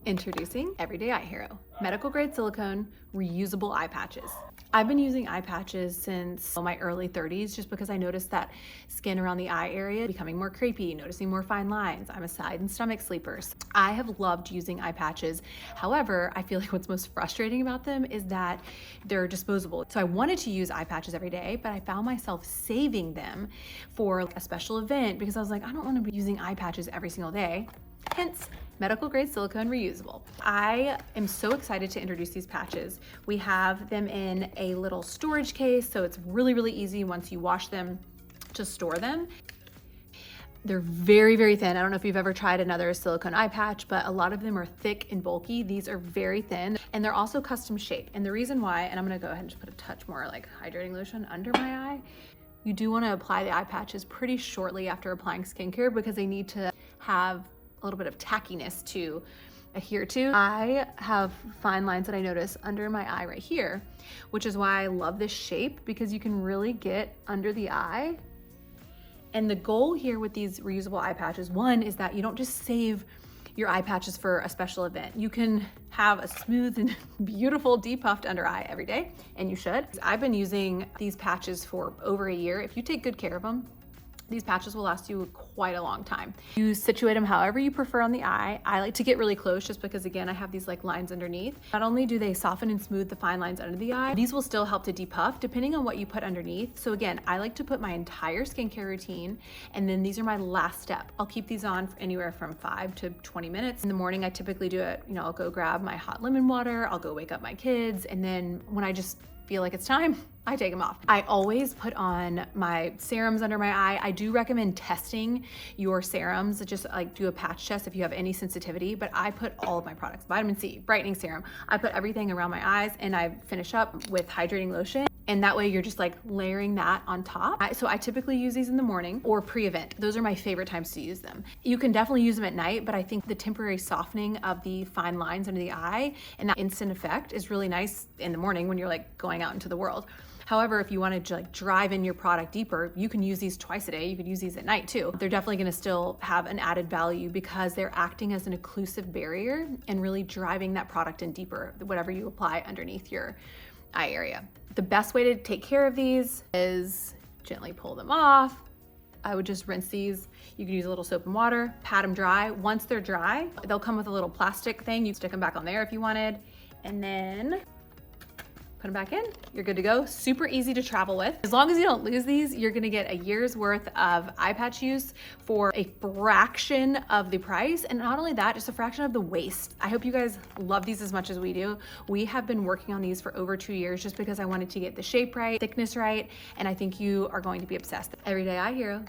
Introducing Everyday Eye Hero, medical grade silicone, reusable eye patches. I've been using eye patches since my early 30s just because I noticed that skin around the eye area becoming more crepey, noticing more fine lines. I'm a side and stomach sleeper. I have loved using eye patches. However, I feel like what's most frustrating about them is that they're disposable. So I wanted to use eye patches every day, but I found myself saving them for a special event because I was like, I don't want to be using eye patches every single day. Hence, medical grade silicone reusable. I am so excited to introduce these patches. We have them in a little storage case, so it's really, really easy once you wash them to store them. They're very, very thin. I don't know if you've ever tried another silicone eye patch, but a lot of them are thick and bulky. These are very thin, and they're also custom shaped. And the reason why, and I'm gonna go ahead and just put a touch more like hydrating lotion under my eye. You do wanna apply the eye patches pretty shortly after applying skincare because they need to have a little bit of tackiness to adhere to. I have fine lines that I notice under my eye right here, which is why I love this shape because you can really get under the eye. And the goal here with these reusable eye patches, one is that you don't just save your eye patches for a special event. You can have a smooth and beautiful depuffed under eye every day, and you should. I've been using these patches for over a year. If you take good care of them, these patches will last you quite a long time. You situate them however you prefer on the eye. I like to get really close just because, again, I have these like lines underneath. Not only do they soften and smooth the fine lines under the eye, these will still help to depuff depending on what you put underneath. So again, I like to put my entire skincare routine, and then these are my last step. I'll keep these on for anywhere from 5 to 20 minutes. In the morning, I typically do it, I'll go grab my hot lemon water, I'll go wake up my kids, and then when I just feel like it's time, I take them off. I always put on my serums under my eye. I do recommend testing your serums, just like do a patch test if you have any sensitivity, but I put all of my products, vitamin C, brightening serum, I put everything around my eyes, and I finish up with hydrating lotion. And that way you're just like layering that on top. So I typically use these in the morning or pre-event. Those are my favorite times to use them. You can definitely use them at night, but I think the temporary softening of the fine lines under the eye and that instant effect is really nice in the morning when you're like going out into the world. However, if you wanted to like drive in your product deeper, you can use these twice a day. You could use these at night too. They're definitely gonna still have an added value because they're acting as an occlusive barrier and really driving that product in deeper, whatever you apply underneath your eye area. The best way to take care of these is gently pull them off. I would just rinse these. You can use a little soap and water, pat them dry. Once they're dry, they'll come with a little plastic thing. You can stick them back on there if you wanted, and then put them back in, you're good to go. Super easy to travel with. As long as you don't lose these, you're gonna get a year's worth of eye patch use for a fraction of the price. And not only that, just a fraction of the waste. I hope you guys love these as much as we do. We have been working on these for over 2 years just because I wanted to get the shape right, thickness right, and I think you are going to be obsessed. Everyday Eye Hero.